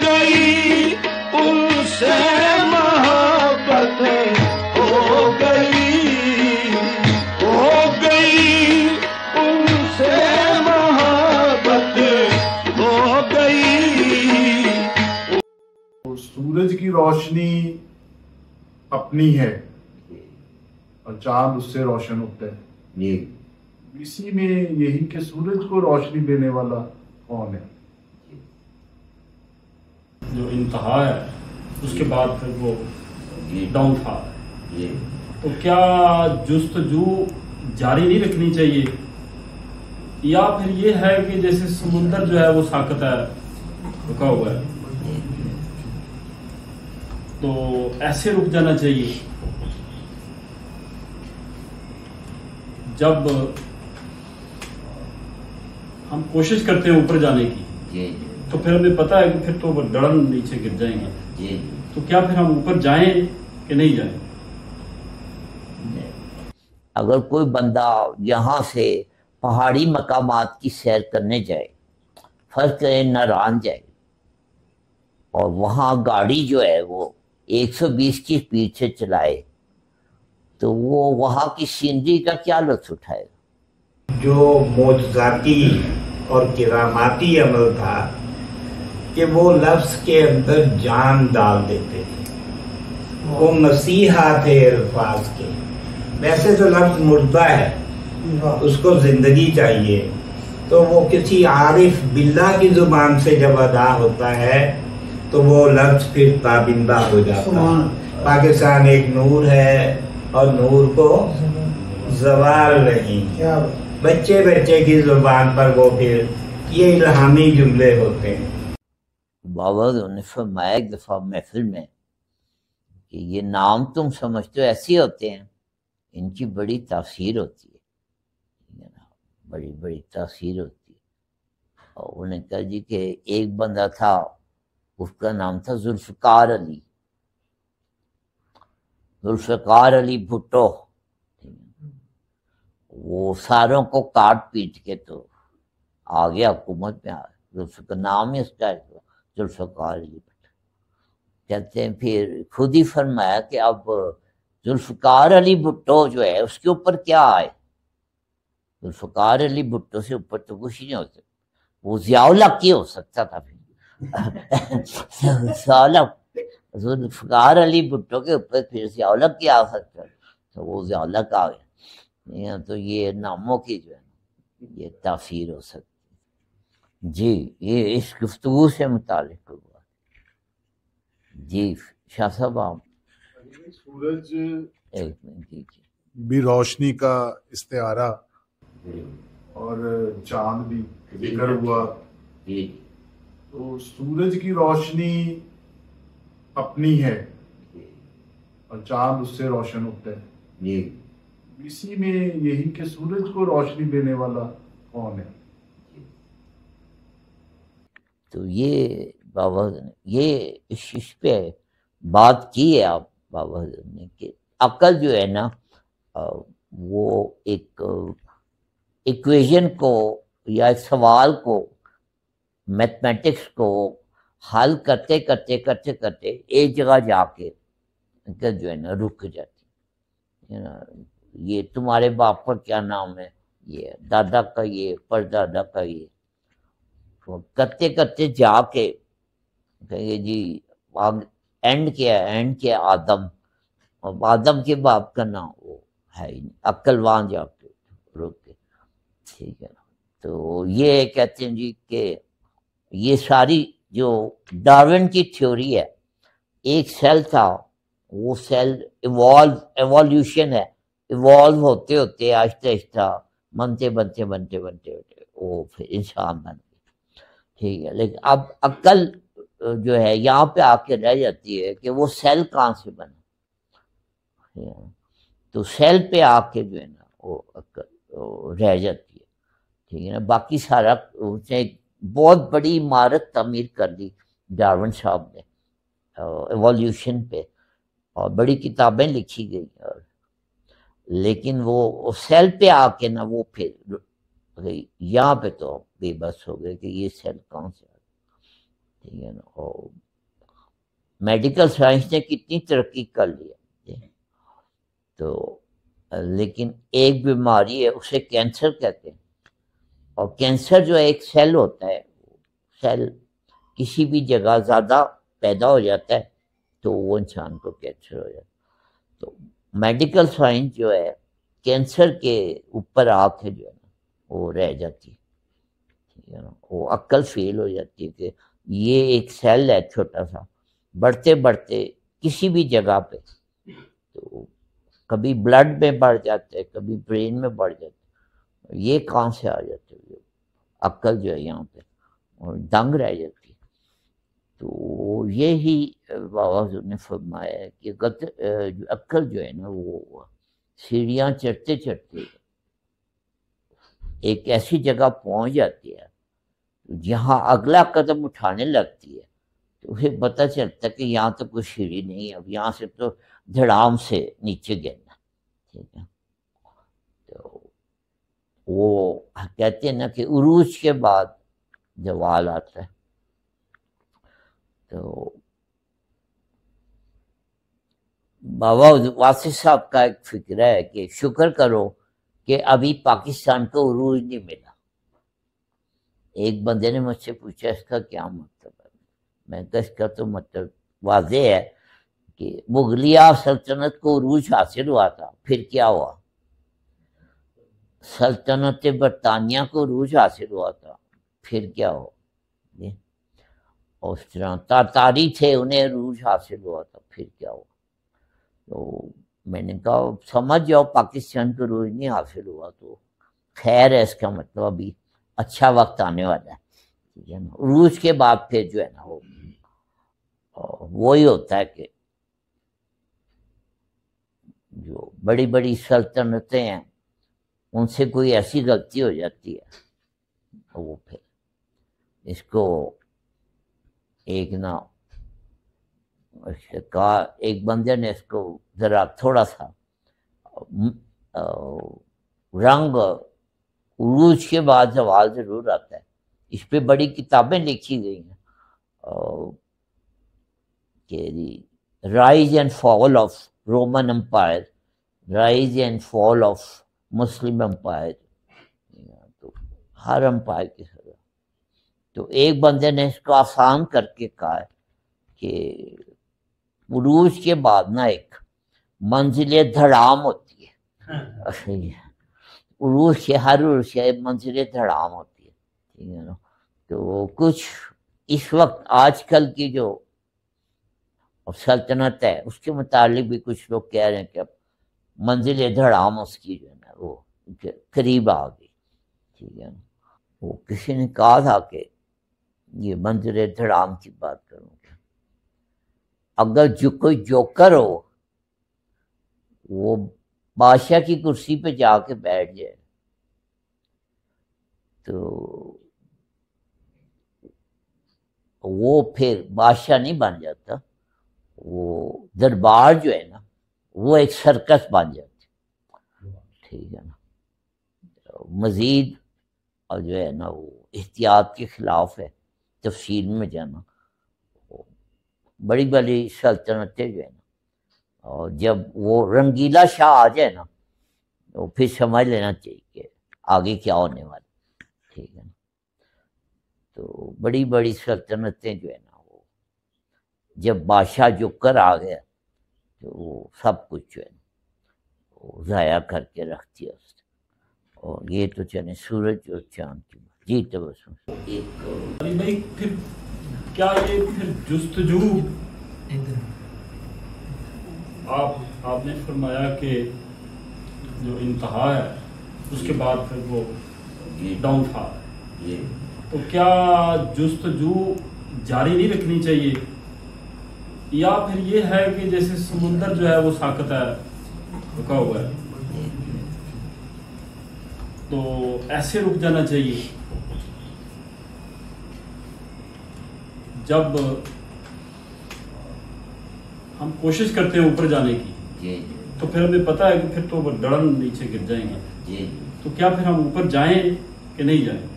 گئی ان سے محبت ہو گئی ان سے محبت ہو گئی. سورج کی روشنی اپنی ہے اور چاند اس سے روشن ہوتا ہے. جی اسی میں یہی کہ سورج کو روشنی دینے والا کون ہے؟ جو انتہا ہے اس کے بعد پھر وہ ڈاؤن تھا. جی تو کیا جستجو جاری نہیں رکھنی چاہیے، یا پھر یہ ہے کہ جیسے سمندر جو ہے وہ ساکت ہے، رکا ہوا ہے، تو ایسے رک جانا چاہیے؟ جب ہم کوشش کرتے ہیں اوپر جانے کی جی تو پھر ہمیں پتہ ہے کہ پھر تو وہ ڈڑن نیچے گر جائیں گے. جی تو کیا پھر ہم اوپر جائیں کہ نہیں جائیں؟ اگر کوئی بندہ یہاں سے پہاڑی مقامات کی سیر کرنے جائے، فرض کریں ناران جائے، اور وہاں گاڑی جو ہے وہ 120 کی سپیڈ سے چلائے، تو وہ وہاں کی سینری کا کیا لطف اٹھائے گا؟ جو معجزاتی اور کراماتی عمل تھا کہ وہ لفظ کے اندر جان ڈال دیتے تھے، وہ مسیحا تھے الفاظ کے. ویسے تو لفظ مردہ ہے، اس کو زندگی چاہیے، تو وہ کسی عارف باللہ کی زبان سے جب ادا ہوتا ہے تو وہ لفظ پھر تابندہ ہو جاتا ہے. پاکستان ایک نور ہے اور نور کو زوال نہیں. بچے کی زبان پر وہ پھر یہ الہامی جملے ہوتے ہیں. بابا نے فرمایا ایک دفعہ محفل میں کہ یہ نام تم سمجھتے ہو ایسے ہوتے ہیں، ان کی بڑی تاثیر ہوتی ہے، بڑی بڑی تاثیر ہوتی ہے. اور انہوں نے کہا جی کہ ایک بندہ تھا، اس کا نام تھا ذوالفقار علی بھٹو. وہ ساروں کو کاٹ پیٹ کے تو آ گیا حکومت میں، ذوالفقار نام ہے اس کا، ذوالفقار علی بھٹو. کہتے ہیں پھر خود ہی فرمایا کہ اب ذوالفقار علی بھٹو جو ہے اس کے اوپر کیا آئے؟ ذوالفقار علی بھٹو سے اوپر تو کچھ نہیں ہو سکتا. وہ ضیاء الحق کی ہو سکتا تھا پھر. ذوالفقار علی بھٹو کے اوپر پھر ضیاء الحق کی آ سکتا، تو وہ ضیاء الحق آ گیا. تو یہ ناموں کی جو ہے یہ تاثیر ہو سکتی. جی یہ اس گفتگو سے متعلق ہوا. جی شاہ صاحب آپ سورج ایک منٹ دیجیے. بھی روشنی کا استعارہ اور چاند بھی ذکر ہوا. جی تو سورج کی روشنی اپنی ہے اور چاند اس سے روشن ہوتا ہے. جی اسی میں یہی کہ سورج کو روشنی دینے والا کون ہے؟ تو یہ بابا یہ اس پہ بات کی ہے آپ بابا نے کہ عقل جو ہے نا وہ ایک ایکویژن کو یا ایک سوال کو، میتھمیٹکس کو حل کرتے کرتے کرتے کرتے ایک جگہ جا کے جو ہے نا رک جاتی ہے نا. یہ تمہارے باپ پر کیا نام ہے، یہ دادا کا یہ، پردادا کا یہ، کرتے کرتے جا کے کہیں گے جی اینڈ کیا آدم، اور آدم کے باپ کا نام وہ ہے ہی نہیں، عقل وہاں جا کے رک کے. ٹھیک ہے نا. تو یہ کہتے ہیں جی کہ یہ ساری جو ڈارون کی تھیوری ہے، ایک سیل تھا، وہ سیل ایوالوشن ہے، ایوالو ہوتے ہوتے آہستہ آہستہ بنتے وہ پھر انسان بن گئے. ٹھیک ہے. لیکن اب عقل جو ہے یہاں پہ آ کے رہ جاتی ہے کہ وہ سیل کہاں سے بنا. تو سیل پہ آ کے جو ہے نا وہ عقل رہ جاتی ہے. ٹھیک ہے نا. باقی سارا بہت بڑی عمارت تعمیر کر دی ڈارون صاحب نے ایوالوشن پہ، اور بڑی کتابیں لکھی گئی، لیکن وہ سیل پہ آ کے نا وہ پھر یہاں پہ تو بے بس ہو گئے کہ یہ سیل کہاں سے آ گیا. ٹھیک ہے نا. اور میڈیکل سائنس نے کتنی ترقی کر لی ہے، تو لیکن ایک بیماری ہے اسے کینسر کہتے ہیں. اور کینسر جو ہے ایک سیل ہوتا ہے، سیل کسی بھی جگہ زیادہ پیدا ہو جاتا ہے تو وہ انسان کو کینسر ہو جاتا ہے. تو میڈیکل سائنس جو ہے کینسر کے اوپر آ کے جو ہے نا وہ رہ جاتی ہے نا، وہ عقل فیل ہو جاتی ہے کہ یہ ایک سیل ہے چھوٹا سا، بڑھتے بڑھتے کسی بھی جگہ پہ، تو کبھی بلڈ میں بڑھ جاتا ہے، کبھی برین میں بڑھ جاتا ہے. یہ کہاں سے آ جاتے ہیں؟ عقل جو ہے یہاں پہ اور دنگ رہ جاتی ہے. تو یہی بابا حضور نے فرمایا ہے کہ عقل جو ہے نا وہ سیڑھیاں چڑھتے چڑھتے ایک ایسی جگہ پہنچ جاتی ہے جہاں اگلا قدم اٹھانے لگتی ہے تو پھر پتہ چلتا ہے کہ یہاں تو کوئی سیڑھی نہیں ہے، اب یہاں سے تو دھڑام سے نیچے گرنا. ٹھیک ہے، تو وہ کہتے ہیں نا کہ عروج کے بعد زوال آتا ہے. تو بابا واصف صاحب کا ایک فکر ہے کہ شکر کرو کہ ابھی پاکستان کو عروج نہیں ملا. ایک بندے نے مجھ سے پوچھا اس کا کیا مطلب ہے؟ میں کہا اس کا تو مطلب واضح ہے کہ مغلیہ سلطنت کو عروج حاصل ہوا تھا، پھر کیا ہوا؟ سلطنت برطانیہ کو عروج حاصل ہوا تھا، پھر کیا ہوا؟ اور اس طرح تاتاری تھے انہیں عروج حاصل ہوا تھا، پھر کیا ہوا؟ تو میں نے کہا سمجھ جاؤ پاکستان کو عروج نہیں حاصل ہوا تو خیر ہے، اس کا مطلب ابھی اچھا وقت آنے والا ہے. ٹھیک ہے نا، عروج کے بعد پھر جو ہے نا وہی ہوتا ہے کہ جو بڑی بڑی سلطنتیں ہیں ان سے کوئی ایسی غلطی ہو جاتی ہے وہ پھر اس کو ایک نا کہا، ایک بندے نے اس کو ذرا تھوڑا سا رنگ، عروج کے بعد زوال ضرور آتا ہے. اس پہ بڑی کتابیں لکھی گئی ہیں کہ rise and fall of Roman empire, rise and fall of Muslim empire, تو ہر امپائر کی سزا. تو ایک بندے نے اس کو آسان کر کے کہا ہے کہ عروج کے بعد نا ایک منزل دھڑام ہوتی ہے. عروج کے ہر عروج کے منزل دھڑام ہوتی ہے. ٹھیک ہے نا، تو کچھ اس وقت آج کل کی جو سلطنت ہے اس کے متعلق بھی کچھ لوگ کہہ رہے ہیں کہ اب منزل دھڑام اس کی جو ہے نا وہ قریب آ گئی. ٹھیک ہے نا، وہ کسی نے کہا تھا کہ یہ منزل دھڑام کی بات کروں گا، اگر جو کوئی جوکر ہو وہ بادشاہ کی کرسی پہ جا کے بیٹھ جائے تو وہ پھر بادشاہ نہیں بن جاتا، وہ دربار جو ہے نا وہ ایک سرکس بن جاتی. ٹھیک ہے نا، مزید اور جو ہے نا وہ احتیاط کے خلاف ہے تفصیل میں جانا. بڑی بڑی سلطنتیں جو ہے نا اور جب وہ رنگیلا شاہ آ جائے نا تو پھر سمجھ لینا چاہیے کہ آگے کیا ہونے والا. ٹھیک ہے نا، تو بڑی بڑی سلطنتیں جو ہے نا وہ جب بادشاہ جو کر آ گیا تو وہ سب کچھ جو ہے نا وہ ضائع کر کے رکھتی ہے. اور یہ تو چلے سورج اور چاند کی بات. جی تبسم علی بھائی، پھر کیا یہ پھر جستجو آپ نے فرمایا کہ جو انتہا ہے اس کے بعد پھر وہ ڈاؤن فال ہے، تو کیا جستجو جاری نہیں رکھنی چاہیے، یا پھر یہ ہے کہ جیسے سمندر جو ہے وہ ساکت ہے، رکا ہوا ہے، تو ایسے رک جانا چاہیے؟ جب ہم کوشش کرتے ہیں اوپر جانے کی تو پھر ہمیں پتہ ہے کہ پھر تو وہ دڑن نیچے گر جائیں گے، تو کیا پھر ہم اوپر جائیں کہ نہیں جائیں؟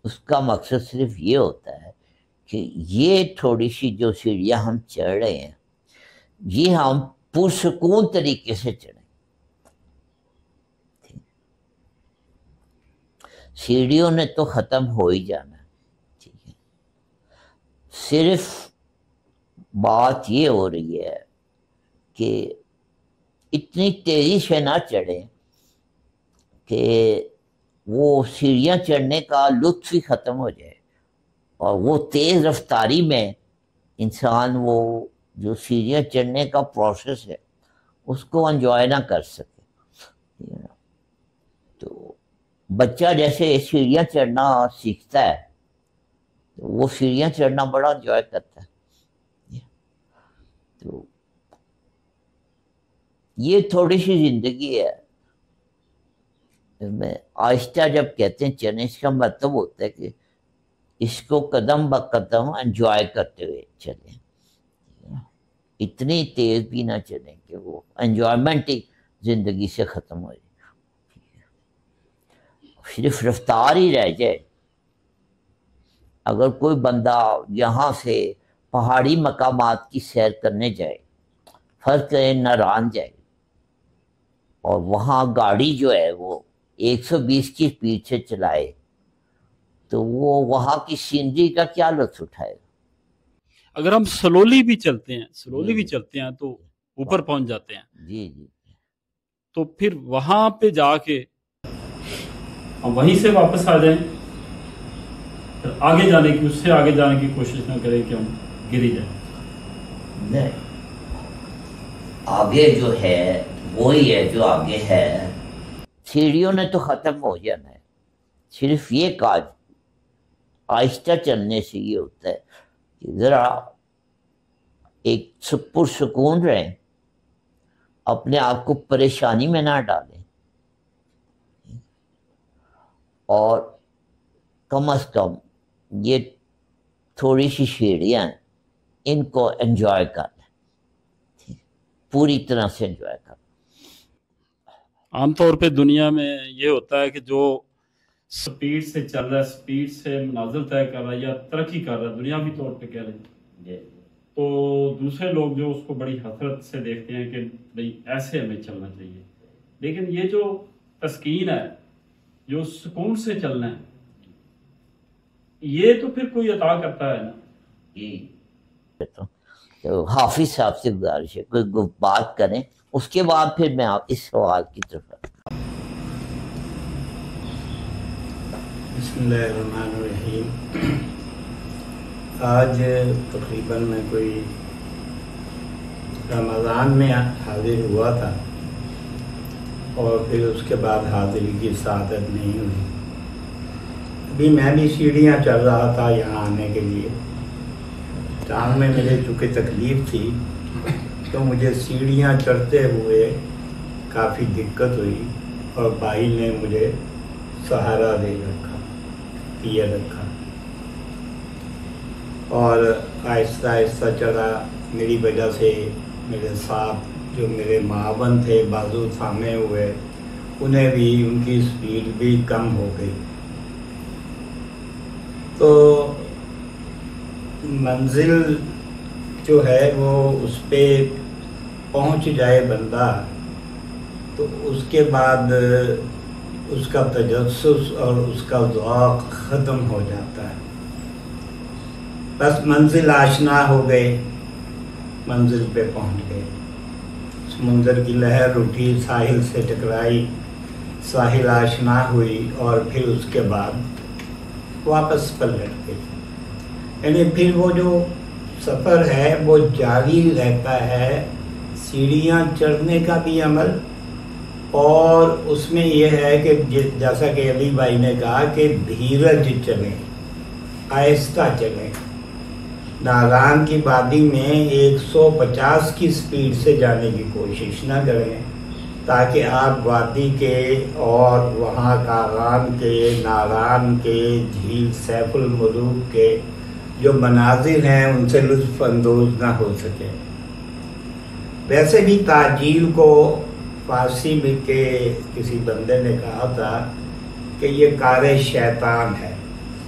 اس کا مقصد صرف یہ ہوتا ہے کہ یہ تھوڑی سی جو سیڑھیاں ہم چڑھ رہے ہیں یہ ہم پرسکون طریقے سے چڑھیں. سیڑھیوں نے تو ختم ہو ہی جانا ہے. ٹھیک ہے, صرف بات یہ ہو رہی ہے کہ اتنی تیزی سے نہ چڑھیں کہ وہ سیڑھیاں چڑھنے کا لطف ہی ختم ہو جائے, اور وہ تیز رفتاری میں انسان وہ جو سیڑھیاں چڑھنے کا پروسیس ہے اس کو انجوائے نہ کر سکے. تو بچہ جیسے سیڑھیاں چڑھنا سیکھتا ہے تو وہ سیڑھیاں چڑھنا بڑا انجوائے کرتا ہے. تو یہ تھوڑی سی زندگی ہے. میں آہستہ جب کہتے ہیں چلیں, اس کا مطلب ہوتا ہے کہ اس کو قدم بہ قدم انجوائے کرتے ہوئے چلیں, اتنی تیز بھی نہ چلیں کہ وہ انجوائمنٹ ہی زندگی سے ختم ہو جائے, صرف رفتار ہی رہ جائے. اگر کوئی بندہ یہاں سے پہاڑی مقامات کی سیر کرنے جائے, فرض کریں ناران جائے, اور وہاں گاڑی جو ہے وہ 120 کی سپیڈ سے چلائے, تو وہ وہاں کی سینری کا کیا لطف اٹھائے گا. اگر ہم سلولی بھی چلتے ہیں تو اوپر پہنچ جاتے ہیں. جی جی, تو پھر وہاں پہ جا کے ہم وہیں سے واپس آ جائیں, پھر آگے جانے کی, اس سے آگے جانے کی کوشش نہ کریں کہ ہم گری جائیں. نہیں, آگے جو ہے وہی ہے جو آگے ہے. سیڑھیوں نے تو ختم ہو جانا ہے, صرف یہ کاج آہستہ چلنے سے یہ ہوتا ہے کہ ذرا ایک پرسکون رہیں, اپنے آپ کو پریشانی میں نہ ڈالیں, اور کم از کم یہ تھوڑی سی سیڑھیاں ہیں ان کو انجوائے کر لیں, پوری طرح سے انجوائے کر لیں. عام طور پہ دنیا میں یہ ہوتا ہے کہ جو سپیڈ سے چل رہا ہے, سپیڈ سے منازل طے کر رہا ہے یا ترقی کر رہا ہے, دنیاوی طور پہ کہہ لیں, تو دوسرے لوگ جو اس کو بڑی حسرت سے دیکھتے ہیں کہ بھئی ایسے ہمیں چلنا چاہیے. لیکن یہ جو تسکین ہے, جو سکون سے چلنا ہے, یہ تو پھر کوئی عطا کرتا ہے نا. تو حافظ صاحب سے گزارش ہے کوئی بات کریں, اس کے بعد پھر میں آپ اس سوال کی طرف. بسم اللہ الرحمن الرحیم. آج تقریباً میں کوئی رمضان میں حاضر ہوا تھا, اور پھر اس کے بعد حاضری کی سعادت نہیں ہوئی. ابھی میں بھی سیڑھیاں چڑھ رہا تھا یہاں آنے کے لیے. ٹانگ میں میرے چونکہ تکلیف تھی تو مجھے سیڑھیاں چڑھتے ہوئے کافی دقت ہوئی, اور بھائی نے مجھے سہارا دے رکھا, پیے رکھا, اور آہستہ آہستہ چڑھا. میری وجہ سے میرے ساتھ جو میرے معاون تھے بازو تھامے ہوئے, انہیں بھی ان کی سپیڈ بھی کم ہو گئی. تو منزل جو ہے وہ اس پہ پہنچ جائے بندہ, تو اس کے بعد اس کا تجسس اور اس کا ذوق ختم ہو جاتا ہے. بس منزل آشنا ہو گئے, منزل پہ پہنچ گئے. سمندر کی لہر اٹھی, ساحل سے ٹکرائی, ساحل آشنا ہوئی, اور پھر اس کے بعد واپس پلٹ گئی. یعنی پھر وہ جو سفر ہے وہ جاری رہتا ہے, سیڑھیاں چڑھنے کا بھی عمل, اور اس میں یہ ہے کہ جیسا کہ علی بھائی نے کہا کہ دھیرج چلیں, آہستہ چلیں. ناران کی وادی میں 150 کی سپیڈ سے جانے کی کوشش نہ کریں, تاکہ آپ وادی کے اور وہاں کاران کے, ناران کے, جھیل سیف الملوک کے جو مناظر ہیں ان سے لطف اندوز نہ ہو سکے. ویسے بھی تعجیل کو فارسی میں کے کسی بندے نے کہا تھا کہ یہ کار شیطان ہے.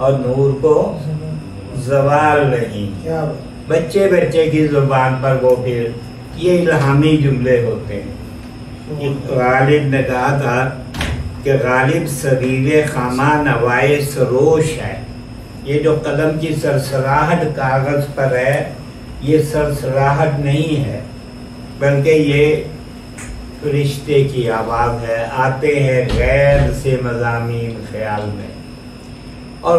اور نور کو زوال نہیں. بچے بچے کی زبان پر وہ پھر یہ الہامی جملے ہوتے ہیں. غالب نے کہا تھا کہ غالب صغیر خامہ نوائے سروش ہے. یہ جو قلم کی سرسراہٹ کاغذ پر ہے یہ سرسراہٹ نہیں ہے بلکہ یہ فرشتے کی آواز ہے. آتے ہیں غیر سے مضامین خیال میں. اور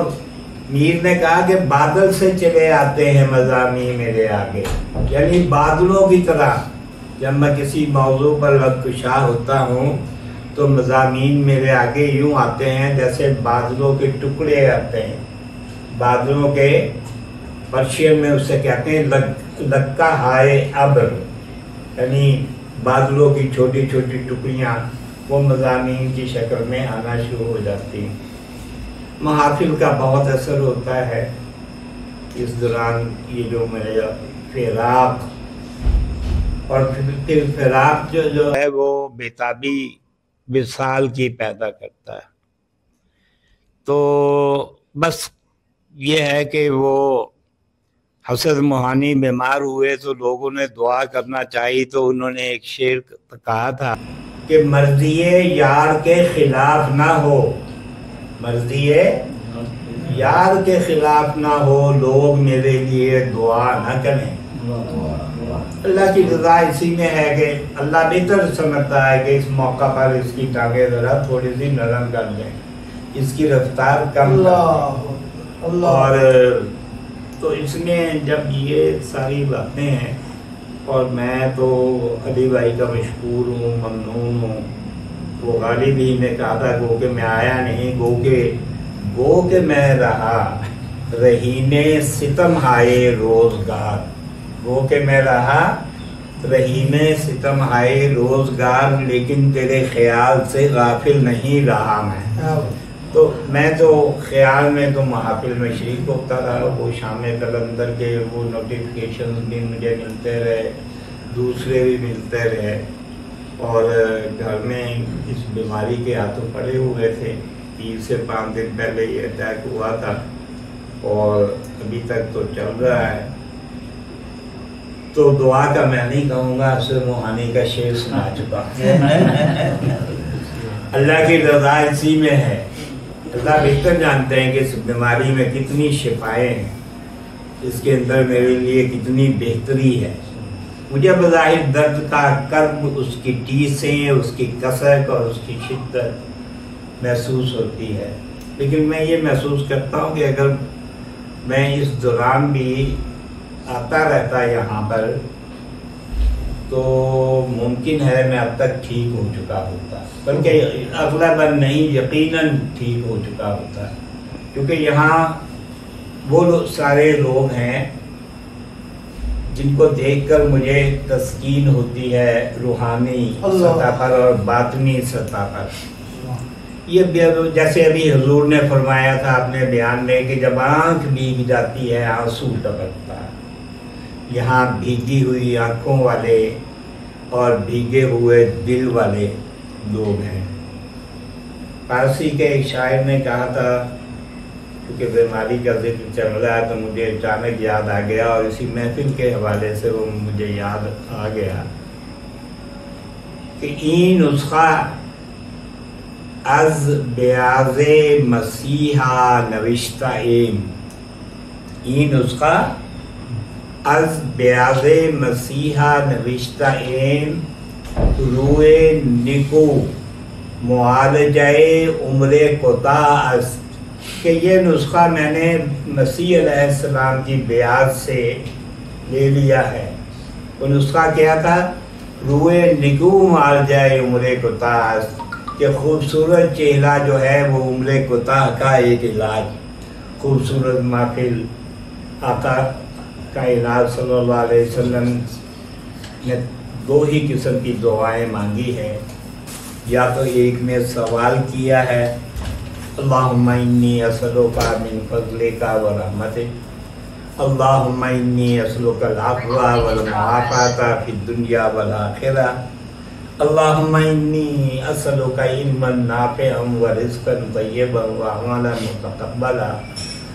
میر نے کہا کہ بادل سے چلے آتے ہیں مضامین میرے آگے. یعنی بادلوں کی طرح جب میں کسی موضوع پر وقت کشا ہوتا ہوں تو مضامین میرے آگے یوں آتے ہیں جیسے بادلوں کے ٹکڑے آتے ہیں. بادلوں کے پرشین میں اسے کہتے ہیں لکا ہائے ابر، یعنی بادلوں کی چھوٹی چھوٹی ٹکڑیاں وہ مضامین کی شکل میں آنا شروع ہو جاتی ہیں. محافل کا بہت اثر ہوتا ہے اس دوران. یہ جو میرا فراق اور پھر فراق جو ہے وہ بیتابی وصال کی پیدا کرتا ہے. تو بس یہ ہے کہ وہ حسد موہانی بیمار ہوئے تو لوگوں نے دعا کرنا چاہی تو انہوں نے ایک شعر کہا تھا کہ مرضی یار کے خلاف نہ ہو، مرضی یار کے خلاف نہ ہو، لوگ میرے لیے دعا نہ کریں. اللہ کی رضا اسی میں ہے کہ اللہ بہتر سمجھتا ہے کہ اس موقع پر اس کی ٹانگیں ذرا تھوڑی سی نرم کر دیں، اس کی رفتار کم کر دیں. اور تو اس میں جب یہ ساری باتیں ہیں اور میں تو علی بھائی کا مشکور ہوں، ممنون ہوں. وہ غالب ہی نے کہا تھا گو کہ میں آیا نہیں، گو کہ میں رہا رہینے ستم ہائے روزگار. گو کہ میں رہا رہینے ستم ہائے روزگار، لیکن تیرے خیال سے غافل نہیں رہا میں. تو میں تو خیال میں تو محافل میں شریک ہوتا رہا. وہ شام قلندر کے وہ نوٹیفیکیشنز بھی مجھے ملتے رہے، دوسرے بھی ملتے رہے. اور گھر میں اس بیماری کے ہاتھوں پڑے ہوئے تھے. 3 سے 5 دن پہلے یہ اٹیک ہوا تھا اور ابھی تک تو چل رہا ہے. تو دعا کا میں نہیں کہوں گا، حسد موہانی کا شعر سنا چکا. اللہ کی رضا اسی میں ہے. اللہ بہتر جانتے ہیں کہ اس بیماری میں کتنی شفائیں ہیں، اس کے اندر میرے لیے کتنی بہتری ہے. مجھے بظاہر درد کا کرب، اس کی ٹیسیں، اس کی کثرت اور اس کی شدت محسوس ہوتی ہے. لیکن میں یہ محسوس کرتا ہوں کہ اگر میں اس دوران بھی آتا رہتا یہاں پر تو ممکن ہے میں اب تک ٹھیک ہو چکا ہوتا، بلکہ اغلباً نہیں یقیناً ٹھیک ہو چکا ہوتا. کیونکہ یہاں وہ سارے لوگ ہیں جن کو دیکھ کر مجھے تسکین ہوتی ہے روحانی سطح پر اور باطنی سطح پر. یہ جیسے ابھی حضور نے فرمایا تھا اپنے بیان میں کہ جب آنکھ بھیگ جاتی ہے آنسو ٹپکتا ہے. یہاں بھیگی ہوئی آنکھوں والے اور بھیگے ہوئے دل والے لوگ ہیں. فارسی کے ایک شاعر نے کہا تھا، کیونکہ بیماری کا ذکر چل رہا ہے تو مجھے اچانک یاد آ گیا اور اسی محفل کے حوالے سے وہ مجھے یاد آ گیا کہ این نسخہ از بیاض مسیحا نوشتہ ایم. این نسخہ از بیاض مسیحا نوشتہ ایم، روئے نکو معالجہ عمر کوتاہ است. کہ یہ نسخہ میں نے مسیح علیہ السلام کی بیعت سے لے لیا ہے. وہ نسخہ کیا تھا؟ روئے نکو معالجہ عمر کوتاہ است، کہ خوبصورت چہرہ جو ہے وہ عمر کوتاہ کا ایک علاج. خوبصورت محفل آقا کائنات صلی اللہ علیہ وسلم نے 2 ہی قسم کی دعائیں مانگی ہے. یا تو ایک میں سوال کیا ہے اللہم انی اسألک من فضلک و رحمتک، اللہم انی اسألک العفو والمعافاۃ فی الدنیا والآخرہ، اللہم انی اسألک علما نافعا ورزقا طیبا وعملا متقبلا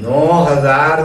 9000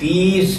30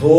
2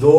2